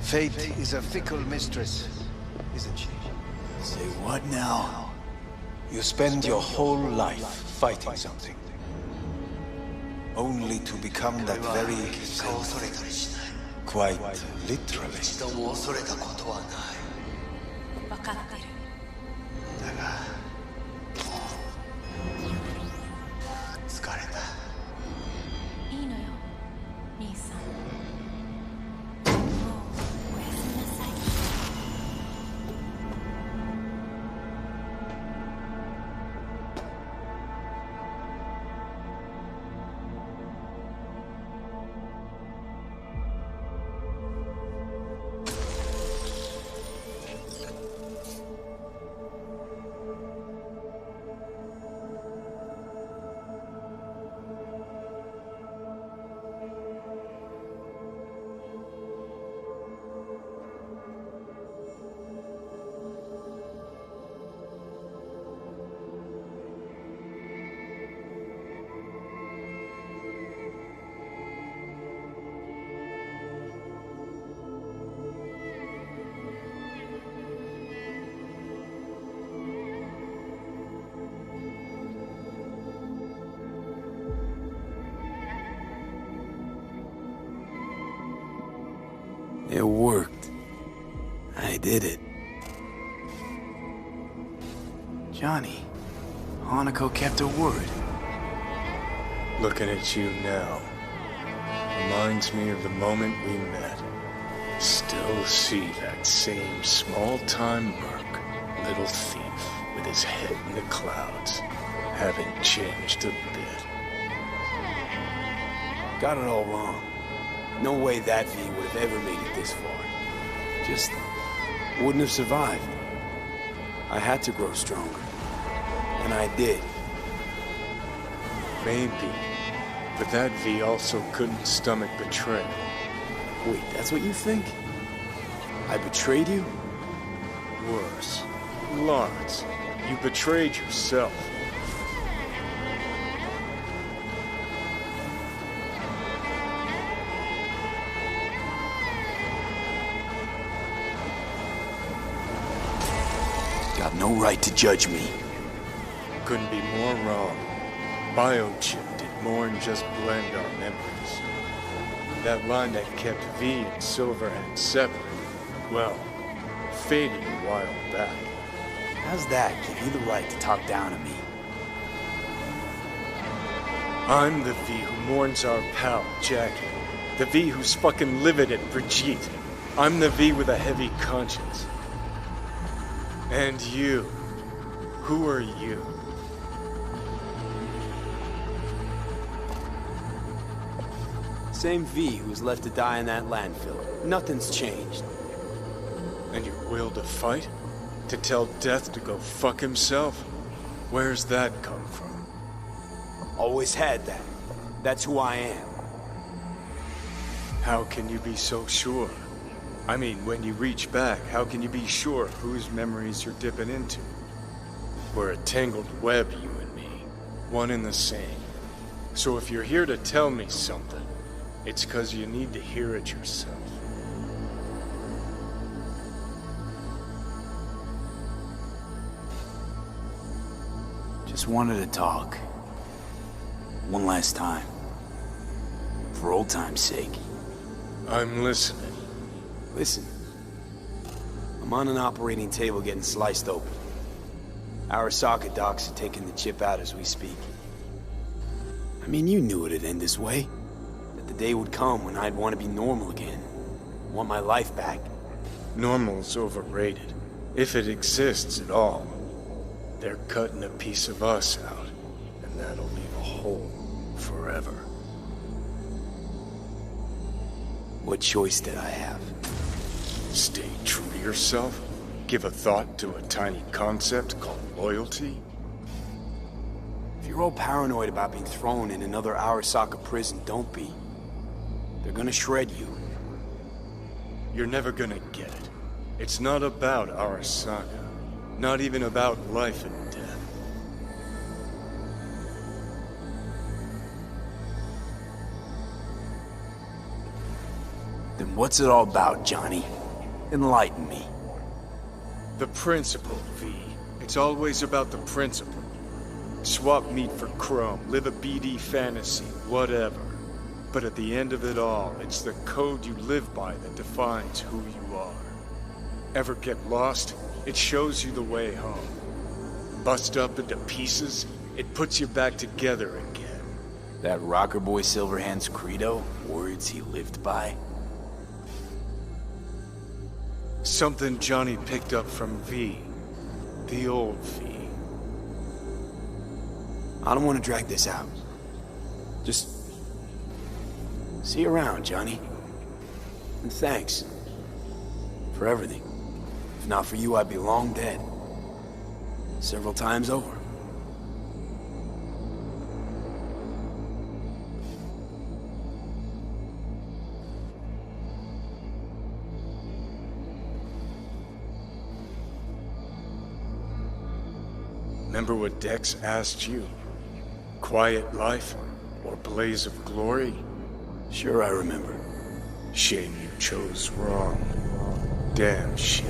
Fate is a fickle mistress, isn't she? Say what now? You spend your whole life fighting something, only to become that very thing. Quite literally. 分かってる。だが、疲れた。いいのよ、兄さん。もうおやすみなさい。It worked. I did it. Johnny, Hanako kept her word. Looking at you now reminds me of the moment we met. Still see that same small-time merc, little thief with his head in the clouds. Haven't changed a bit. Got it all wrong. No way that V would have ever made it this far. Just wouldn't have survived. I had to grow stronger. And I did. Maybe. But that V also couldn't stomach betrayal. Wait, that's what you think? I betrayed you? Worse. Lots. You betrayed yourself. Got no right to judge me. Couldn't be more wrong. Biochip did more than just blend our memories. That line that kept V and Silverhand separate, well, faded a while back. How's that give you the right to talk down to me? I'm the V who mourns our pal, Jackie. The V who's fucking livid at Brigitte. I'm the V with a heavy conscience. And you. Who are you? Same V who's left to die in that landfill. Nothing's changed. And your will to fight? To tell death to go fuck himself? Where's that come from? Always had that. That's who I am. How can you be so sure? I mean, when you reach back, how can you be sure whose memories you're dipping into? We're a tangled web, you and me. One and the same. So if you're here to tell me something, it's 'cause you need to hear it yourself. Just wanted to talk. One last time. For old time's sake. I'm listening. Listen. I'm on an operating table getting sliced open. Arasaka docs are taking the chip out as we speak. I mean, you knew it'd end this way. That the day would come when I'd want to be normal again. Want my life back. Normal's overrated. If it exists at all. They're cutting a piece of us out, and that'll leave a hole forever. What choice did I have? Stay true to yourself? Give a thought to a tiny concept called loyalty? If you're all paranoid about being thrown in another Arasaka prison, don't be. They're gonna shred you. You're never gonna get it. It's not about Arasaka. Not even about life and death. Then what's it all about, Johnny? Enlighten me. The principle, V. It's always about the principle. Swap meat for chrome, live a BD fantasy, whatever. But at the end of it all, it's the code you live by that defines who you are. Ever get lost? It shows you the way home. Bust up into pieces, it puts you back together again. That rocker boy Silverhand's credo? Words he lived by? Something Johnny picked up from V. The old V. I don't want to drag this out. Just... see you around, Johnny. And thanks. For everything. If not for you, I'd be long dead. Several times over. Remember what Dex asked you? Quiet life or blaze of glory? Sure I remember. Shame you chose wrong. Damn shame.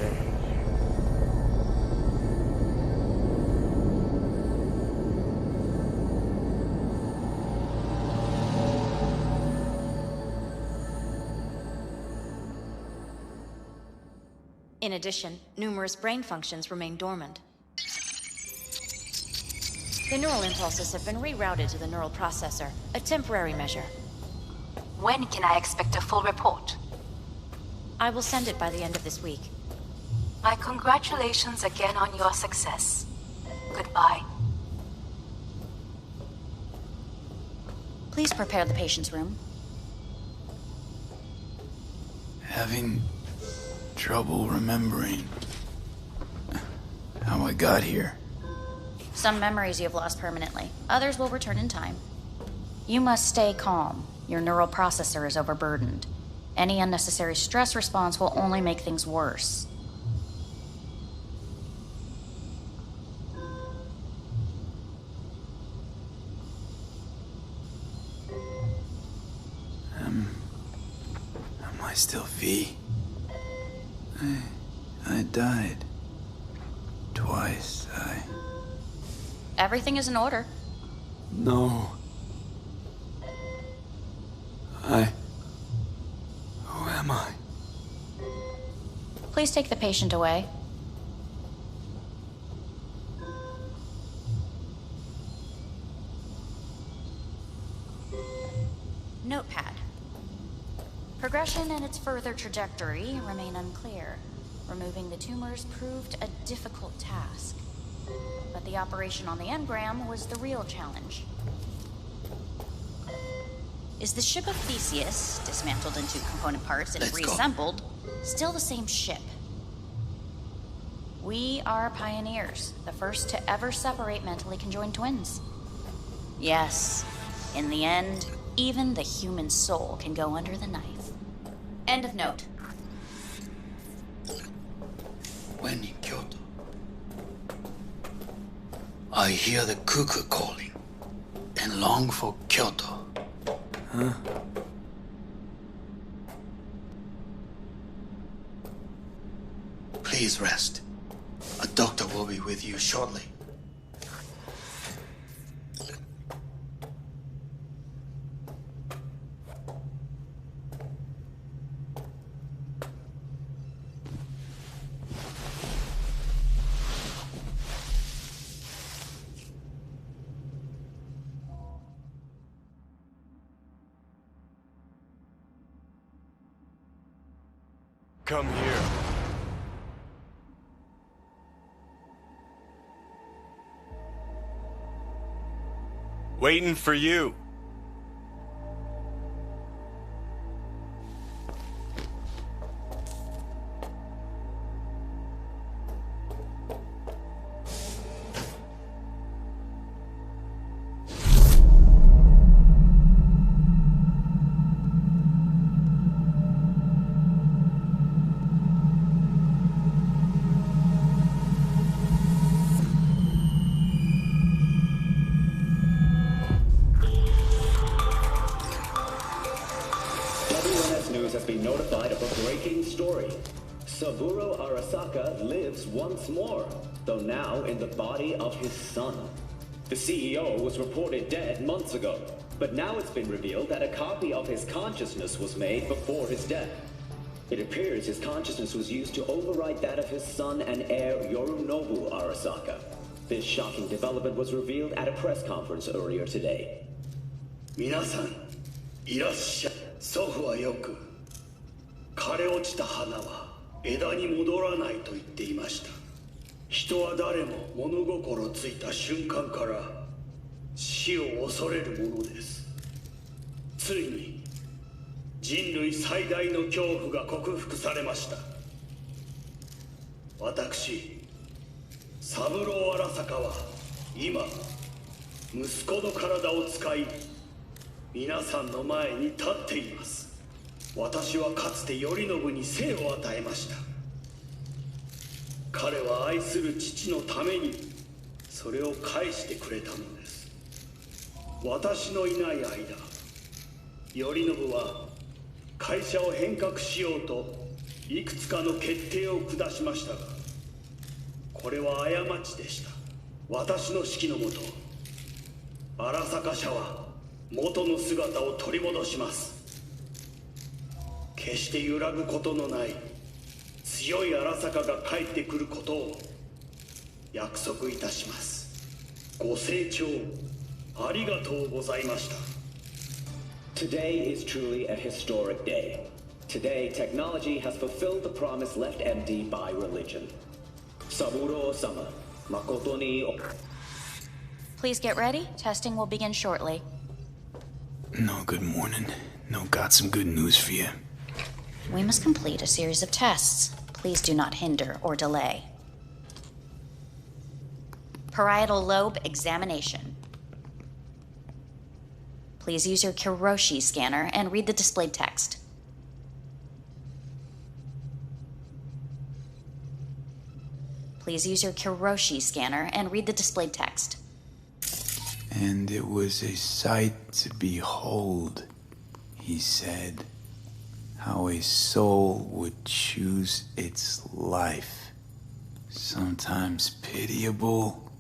In addition, numerous brain functions remain dormant. The neural impulses have been rerouted to the neural processor, a temporary measure. When can I expect a full report? I will send it by the end of this week. My congratulations again on your success. Goodbye. Please prepare the patient's room. Having trouble remembering how I got here. Some memories you have lost permanently. Others will return in time. You must stay calm. Your neural processor is overburdened. Any unnecessary stress response will only make things worse. Am I still V? I died. Twice, Everything is in order. No. Who am I? Please take the patient away. Notepad. Progression and its further trajectory remain unclear. Removing the tumors proved a difficult task. But the operation on the engram was the real challenge. Is the ship of Theseus, dismantled into component parts and reassembled, still the same ship? We are pioneers, the first to ever separate mentally conjoined twins. Yes, in the end, even the human soul can go under the knife. End of note. When in Kyoto, I hear the cuckoo calling and long for Kyoto. Huh? Please rest. A doctor will be with you shortly. Come here. Waiting for you. Saburo Arasaka lives once more, though now in the body of his son. The CEO was reported dead months ago, but now it's been revealed that a copy of his consciousness was made before his death. It appears his consciousness was used to override that of his son and heir Yorinobu Arasaka. This shocking development was revealed at a press conference earlier today. 皆さん、いらっしゃい。祖父はよく、枯れ落ちた花は枝に戻らないと言っていました。人は誰も物心ついた瞬間から死を恐れるものです。ついに人類最大の恐怖が克服されました。私、三郎荒坂は今息子の体を使い皆さんの前に立っています。私はかつて頼信に生を与えました。彼は愛する父のためにそれを返してくれたのです。私のいない間、頼信は会社を変革しようといくつかの決定を下しましたが、これは過ちでした。私の指揮のもと、荒坂社は元の姿を取り戻します。決して揺らぐことのない強い荒坂が帰ってくることを約束いたします。ご清聴ありがとうございました。Today is truly a historic day. Today, technology has fulfilled the promise left empty by religion. Saburo-sama, makoto ni... Please get ready. Testing will begin shortly. No, good morning. No, got some good news for you. We must complete a series of tests. Please do not hinder or delay. Parietal lobe examination. Please use your Kiroshi scanner and read the displayed text. Please use your Kiroshi scanner and read the displayed text. And it was a sight to behold, he said, how a soul would choose its life. Sometimes pitiable,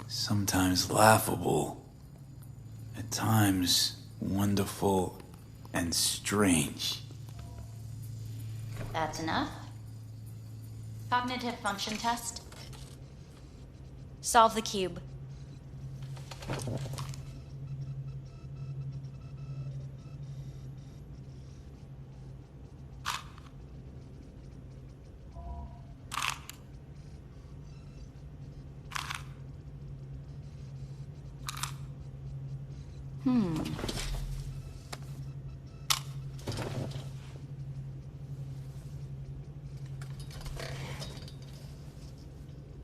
sometimes laughable, at times wonderful and strange. That's enough. Cognitive function test. Solve the cube.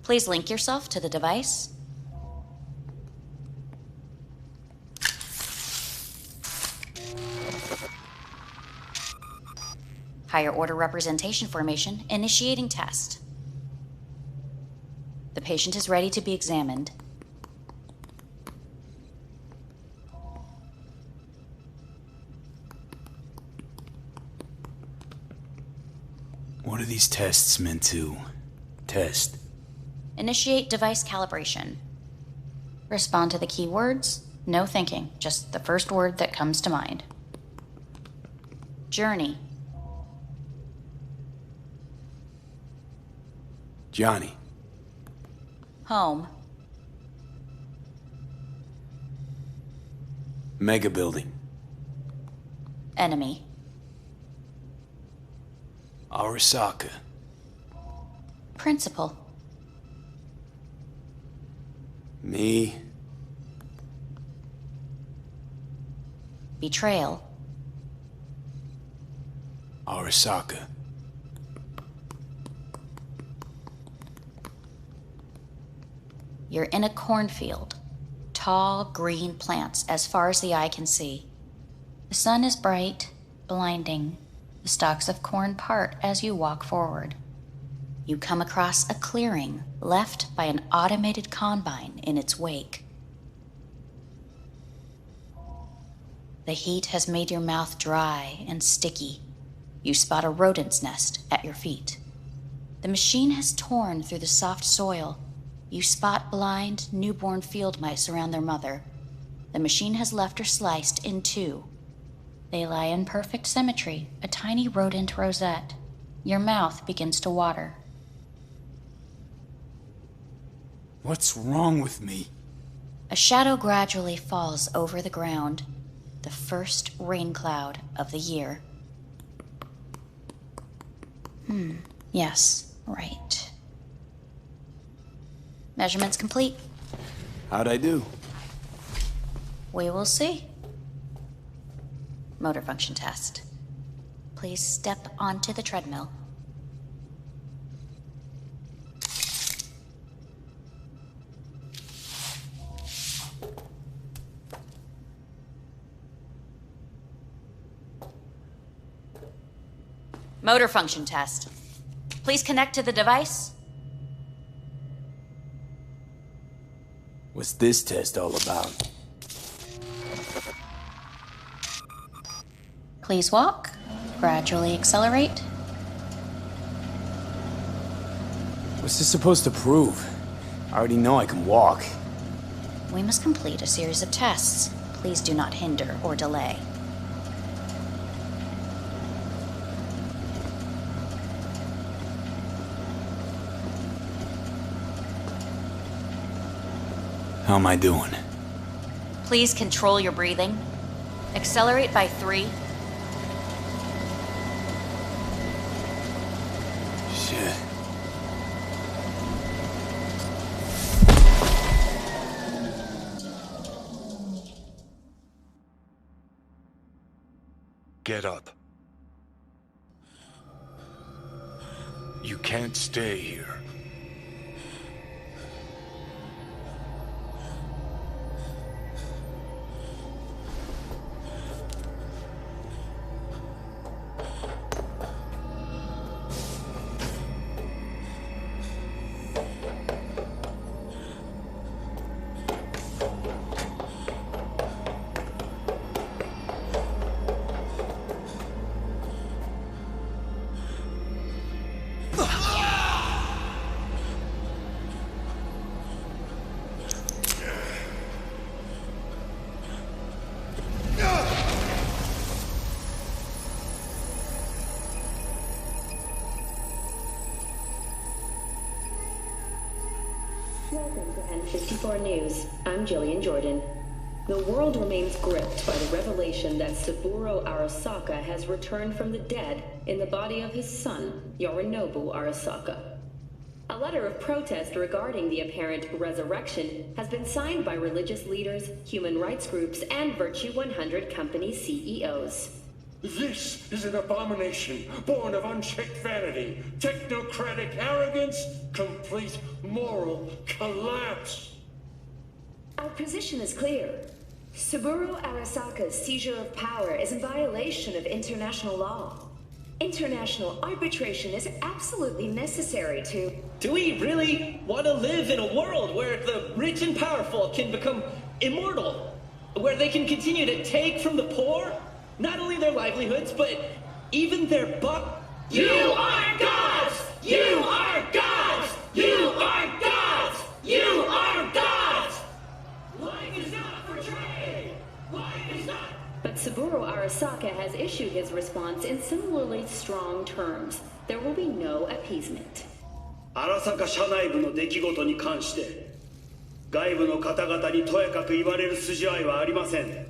Please link yourself to the device. Higher order representation formation, initiating test. The patient is ready to be examined. What are these tests meant to test? Initiate device calibration. Respond to the keywords. No thinking, just the first word that comes to mind. Journey. Johnny. Home. Mega building. Enemy. Arasaka. Principal. Me. Betrayal. Arasaka. You're in a cornfield. Tall, green plants as far as the eye can see. The sun is bright, blinding. The stalks of corn part as you walk forward. You come across a clearing left by an automated combine in its wake. The heat has made your mouth dry and sticky. You spot a rodent's nest at your feet. The machine has torn through the soft soil. You spot blind, newborn field mice around their mother. The machine has left her sliced in two. They lie in perfect symmetry, a tiny rodent rosette. Your mouth begins to water. What's wrong with me? A shadow gradually falls over the ground. The first rain cloud of the year. Yes, right. Measurements complete. How'd I do? We will see. Motor function test. Please step onto the treadmill. Motor function test. Please connect to the device. What's this test all about? Please walk. Gradually accelerate. What's this supposed to prove? I already know I can walk. We must complete a series of tests. Please do not hinder or delay. How am I doing? Please control your breathing. Accelerate by 3. Shit. Get up. You can't stay here. Welcome to N54 News. I'm Jillian Jordan. The world remains gripped by the revelation that Saburo Arasaka has returned from the dead in the body of his son, Yorinobu Arasaka. A letter of protest regarding the apparent resurrection has been signed by religious leaders, human rights groups, and Virtue 100 company CEOs. This is an abomination born of unchecked vanity, technocratic arrogance, complete moral collapse. Our position is clear. Saburo Arasaka's seizure of power is in violation of international law. International arbitration is absolutely necessary to... Do we really want to live in a world where the rich and powerful can become immortal? Where they can continue to take from the poor? Not only their livelihoods, but even their buck. You are gods! You are gods! You are gods! You are gods! Life is not for trade! Life is not... But Saburo Arasaka has issued his response in similarly strong terms. There will be no appeasement. 荒坂社内部の出来事に関して外部の方々にとやかく言われる筋合いはありません。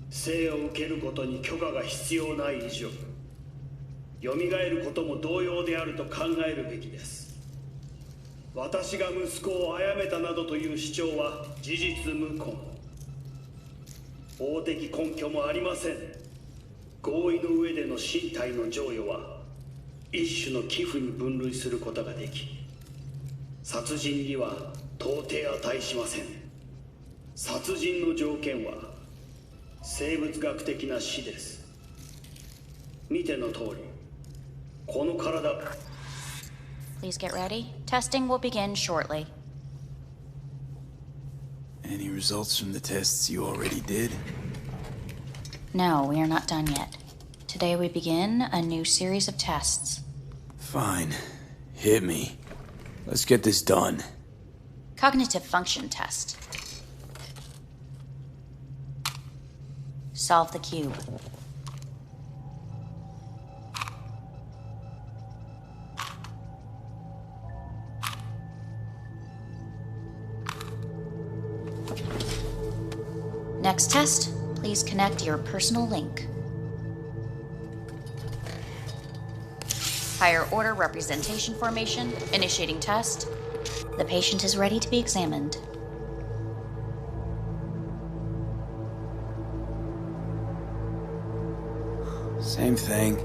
生を受けることに許可が必要ない以上、蘇ることも同様であると考えるべきです。私が息子を殺めたなどという主張は事実無根。法的根拠もありません。合意の上での身体の贈与は一種の寄付に分類することができ、殺人には到底値しません。殺人の条件は生物学的な死です。見ての通り、この体。Please get ready. Testing will begin shortly. Any results from the tests you already did? No, we are not done yet. Today we begin a new series of tests. Fine. Hit me. Let's get this done. Cognitive function test. Solve the cube. Next test, please connect your personal link. Higher order representation formation, initiating test. The patient is ready to be examined. Same thing.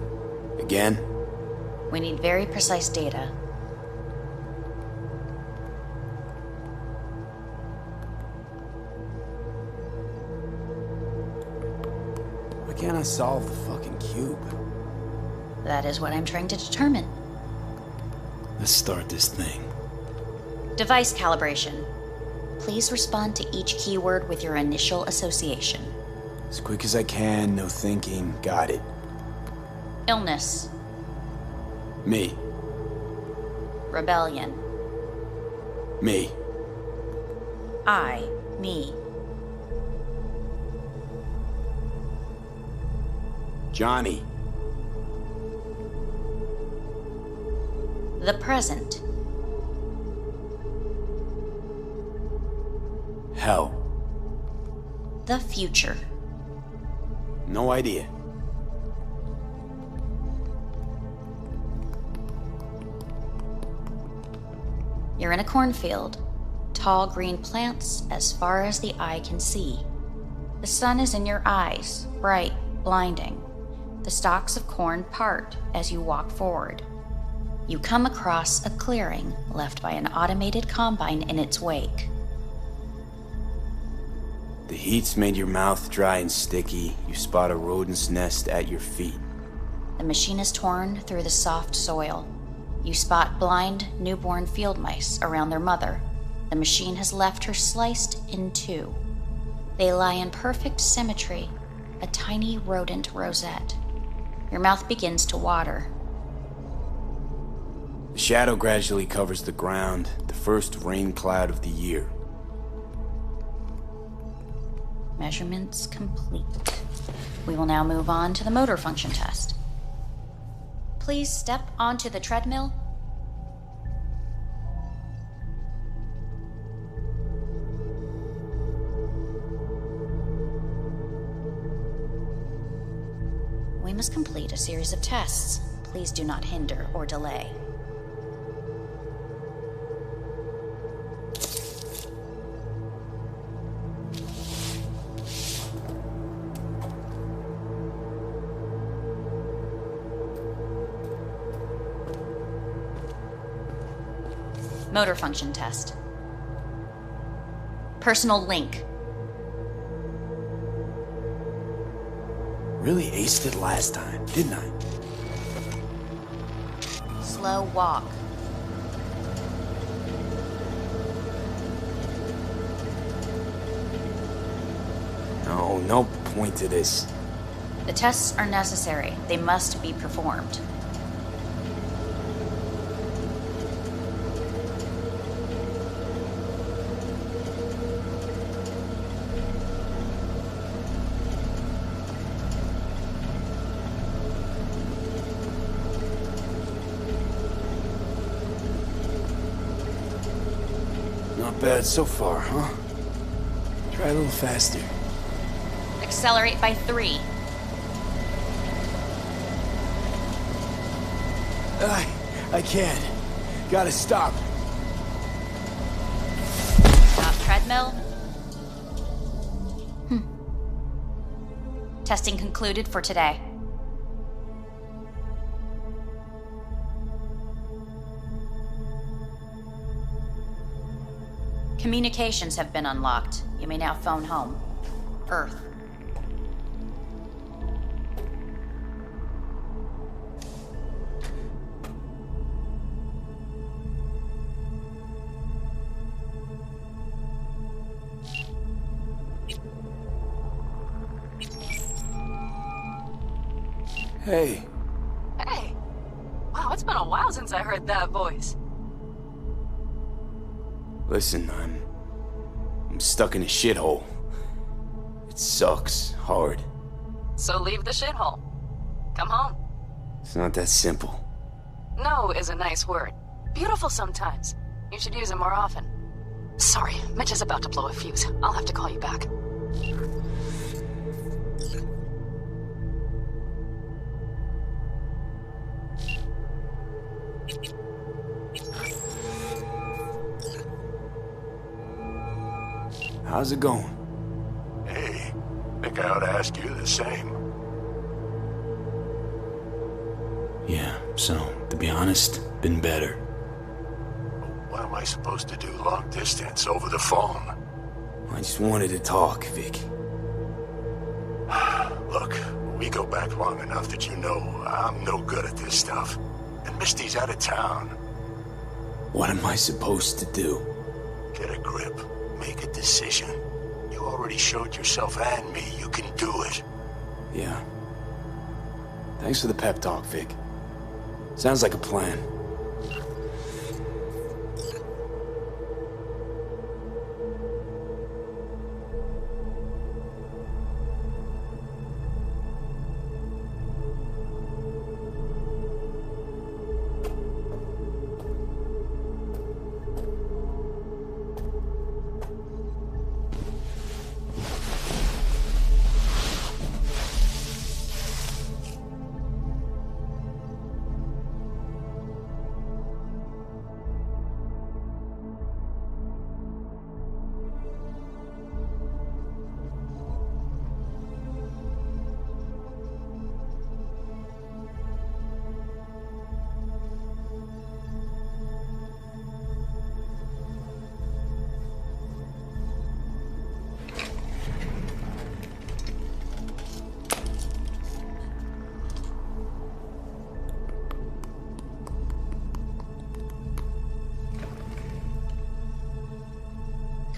Again? We need very precise data. Why can't I solve the fucking cube? That is what I'm trying to determine. Let's start this thing. Device calibration. Please respond to each keyword with your initial association. As quick as I can, no thinking. Got it. Illness. Me. Rebellion. Me. Me. Johnny. The present. Hell. The future. No idea. You're in a cornfield. Tall green plants as far as the eye can see. The sun is in your eyes, bright, blinding. The stalks of corn part as you walk forward. You come across a clearing left by an automated combine in its wake. The heat's made your mouth dry and sticky. You spot a rodent's nest at your feet. The machine is torn through the soft soil. You spot blind, newborn field mice around their mother. The machine has left her sliced in two. They lie in perfect symmetry, a tiny rodent rosette. Your mouth begins to water. The shadow gradually covers the ground, the first rain cloud of the year. Measurements complete. We will now move on to the motor function test. Please step onto the treadmill. We must complete a series of tests. Please do not hinder or delay. Motor function test. Personal link. Really aced it last time, didn't I? Slow walk. No point to this. The tests are necessary. They must be performed. Not bad so far, huh? Try a little faster. Accelerate by 3. I can't. Gotta stop. Stop treadmill. Testing concluded for today. Communications have been unlocked. You may now phone home. Earth. Hey. Hey. Wow, it's been a while since I heard that voice. Listen, I'm stuck in a shithole. It sucks hard. So leave the shithole. Come home. It's not that simple. No is a nice word. Beautiful sometimes. You should use it more often. Sorry, Mitch is about to blow a fuse. I'll have to call you back. How's it going? Hey, think I ought to ask you the same. Yeah, so, to be honest, been better. What am I supposed to do long distance over the phone? I just wanted to talk, Vic. Look, we go back long enough that you know I'm no good at this stuff. And Misty's out of town. What am I supposed to do? Get a grip. Make a decision. You already showed yourself and me you can do it. Yeah. Thanks for the pep talk, Vic. Sounds like a plan.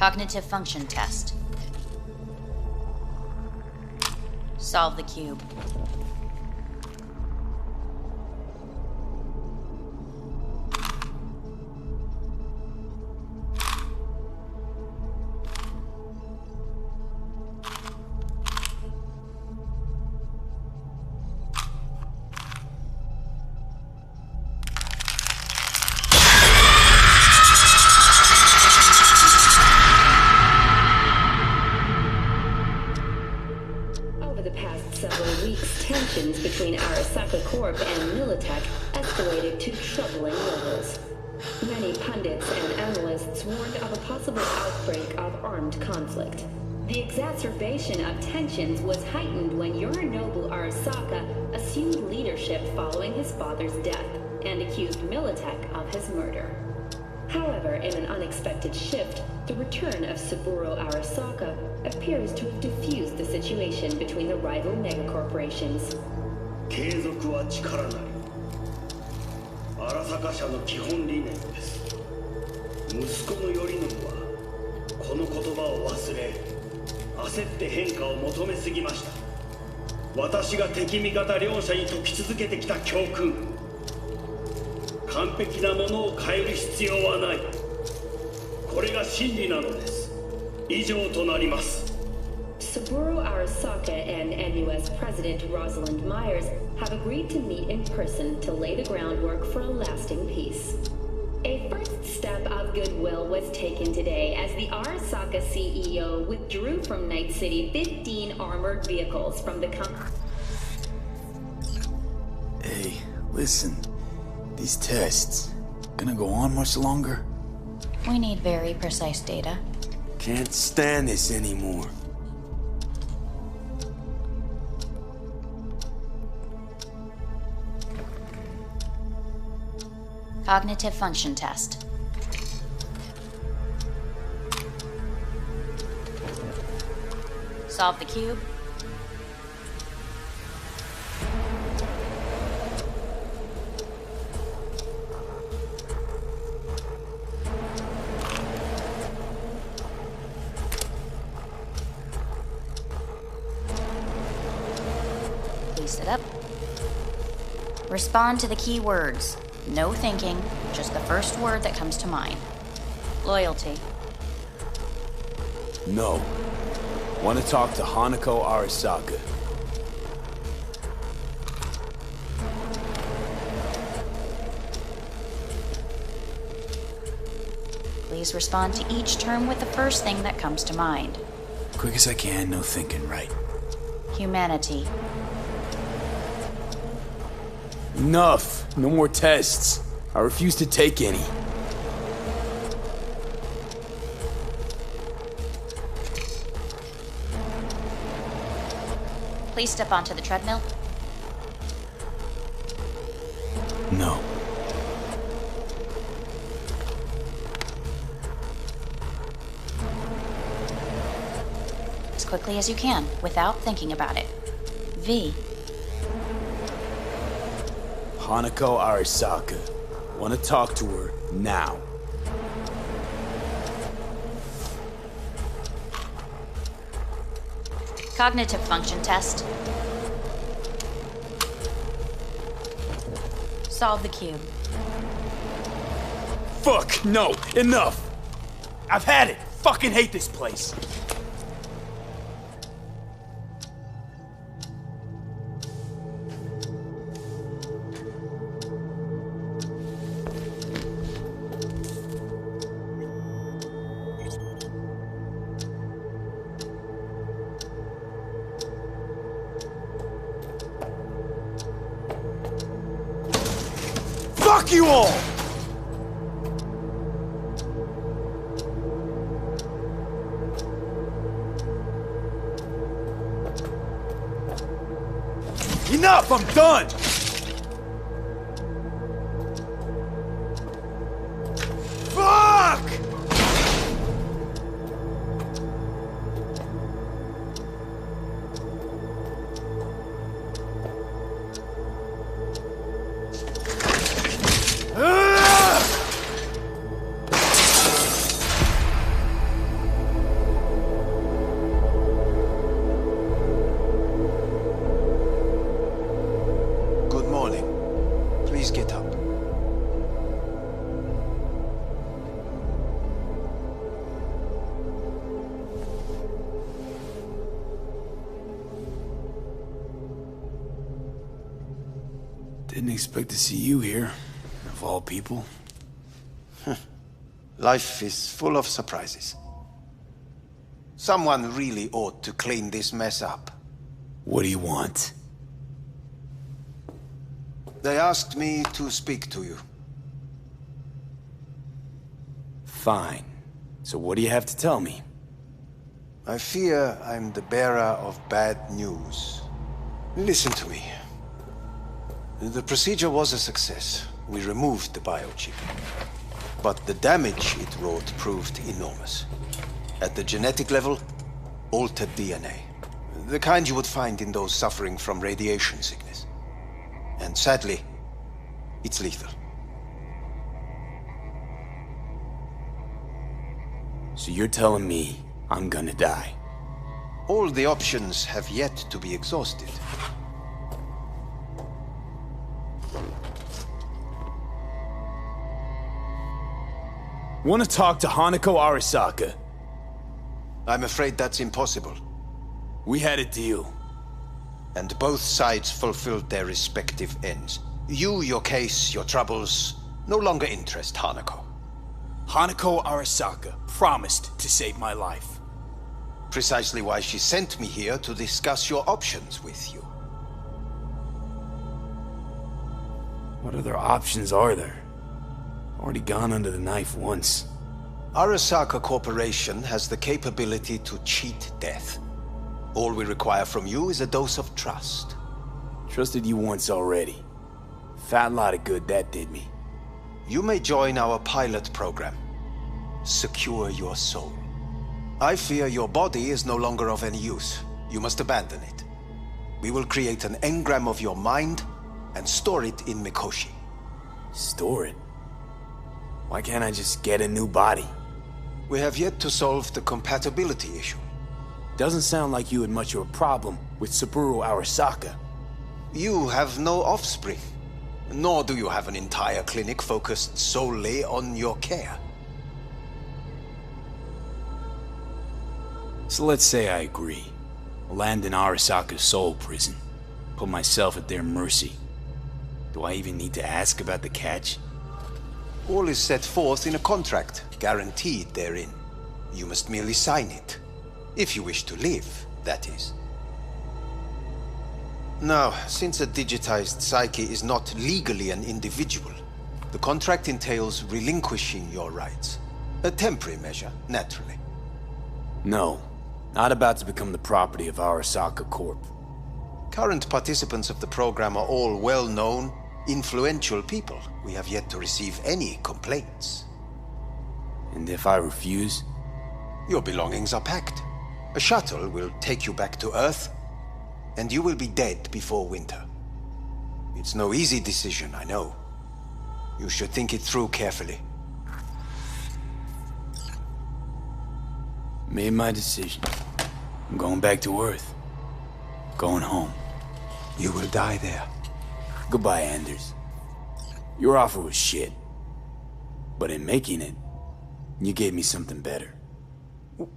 Cognitive function test. Solve the cube. Between Arasaka Corp and Militech escalated to troubling levels. Many pundits and analysts warned of a possible outbreak of armed conflict. The exacerbation of tensions was heightened when Yorinobu Arasaka assumed leadership following his father's death and accused Militech of his murder. However, in an unexpected shift, the return of Saburo Arasaka appears to have diffused the situation between the rival megacorporations. 継続は力なり。荒坂社の基本理念です。息子の頼信はこの言葉を忘れ、焦って変化を求めすぎました。私が敵味方両者に説き続けてきた教訓。完璧なものを変える必要はない。これが真理なのです。以上となります。 Saburo Arasaka and NUS President Rosalind Myers have agreed to meet in person to lay the groundwork for a lasting peace. A first step of goodwill was taken today as the Arasaka CEO withdrew from Night City 15 armored vehicles from the company. Hey, listen. These tests, gonna go on much longer? We need very precise data. Can't stand this anymore. Cognitive function test. Solve the cube. Please sit up. Respond to the key words. No thinking, just the first word that comes to mind. Loyalty. No. Want to talk to Hanako Arasaka. Please respond to each term with the first thing that comes to mind. Quick as I can, no thinking, right? Humanity. Enough! No more tests. I refuse to take any. Please step onto the treadmill. No. As quickly as you can, without thinking about it. V. Hanako Arasaka. Want to talk to her now. Cognitive function test. Solve the cube. Fuck, no, enough! I've had it! Fucking hate this place! Fuck you all! Enough! I'm done! Fuck! Good morning. Please get up. Didn't expect to see you here, of all people. Life is full of surprises. Someone really ought to clean this mess up. What do you want? They asked me to speak to you. Fine. So what do you have to tell me? I fear I'm the bearer of bad news. Listen to me. The procedure was a success. We removed the biochip. But the damage it wrought proved enormous. At the genetic level, altered DNA. The kind you would find in those suffering from radiation sickness. And sadly, it's lethal. So you're telling me I'm gonna die? All the options have yet to be exhausted. Want to talk to Hanako Arasaka? I'm afraid that's impossible. We had a deal. And both sides fulfilled their respective ends. You, your case, your troubles, no longer interest Hanako. Hanako Arasaka promised to save my life. Precisely why she sent me here to discuss your options with you. What other options are there? Already gone under the knife once. Arasaka Corporation has the capability to cheat death. All we require from you is a dose of trust. Trusted you once already. Fat lot of good that did me. You may join our pilot program. Secure your soul. I fear your body is no longer of any use. You must abandon it. We will create an engram of your mind and store it in Mikoshi. Store it? Why can't I just get a new body? We have yet to solve the compatibility issue. Doesn't sound like you had much of a problem with Saburo Arasaka. You have no offspring. Nor do you have an entire clinic focused solely on your care. So let's say I agree. Land in Arasaka's soul prison. Put myself at their mercy. Do I even need to ask about the catch? All is set forth in a contract, guaranteed therein. You must merely sign it. If you wish to live, that is. Now, since a digitized psyche is not legally an individual, the contract entails relinquishing your rights. A temporary measure, naturally. No. Not about to become the property of Arasaka Corp. Current participants of the program are all well-known, influential people. We have yet to receive any complaints. And if I refuse? Your belongings are packed. A shuttle will take you back to Earth, and you will be dead before winter. It's no easy decision, I know. You should think it through carefully. Made my decision. I'm going back to Earth. Going home. You will die there. Goodbye, Anders. Your offer was shit. But in making it, you gave me something better.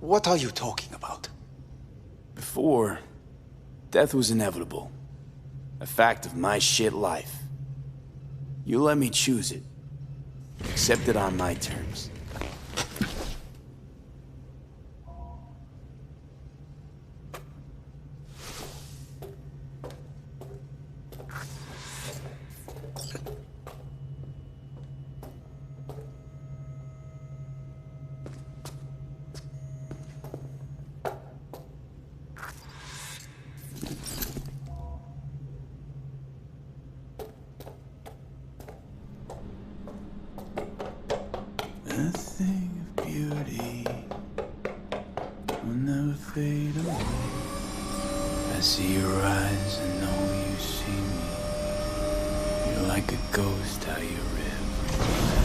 What are you talking about? Before, death was inevitable. A fact of my shit life. You let me choose it. Accept it on my terms. A thing of beauty will never fade away. I see your eyes, I know you see me. You're like a ghost, how you rip.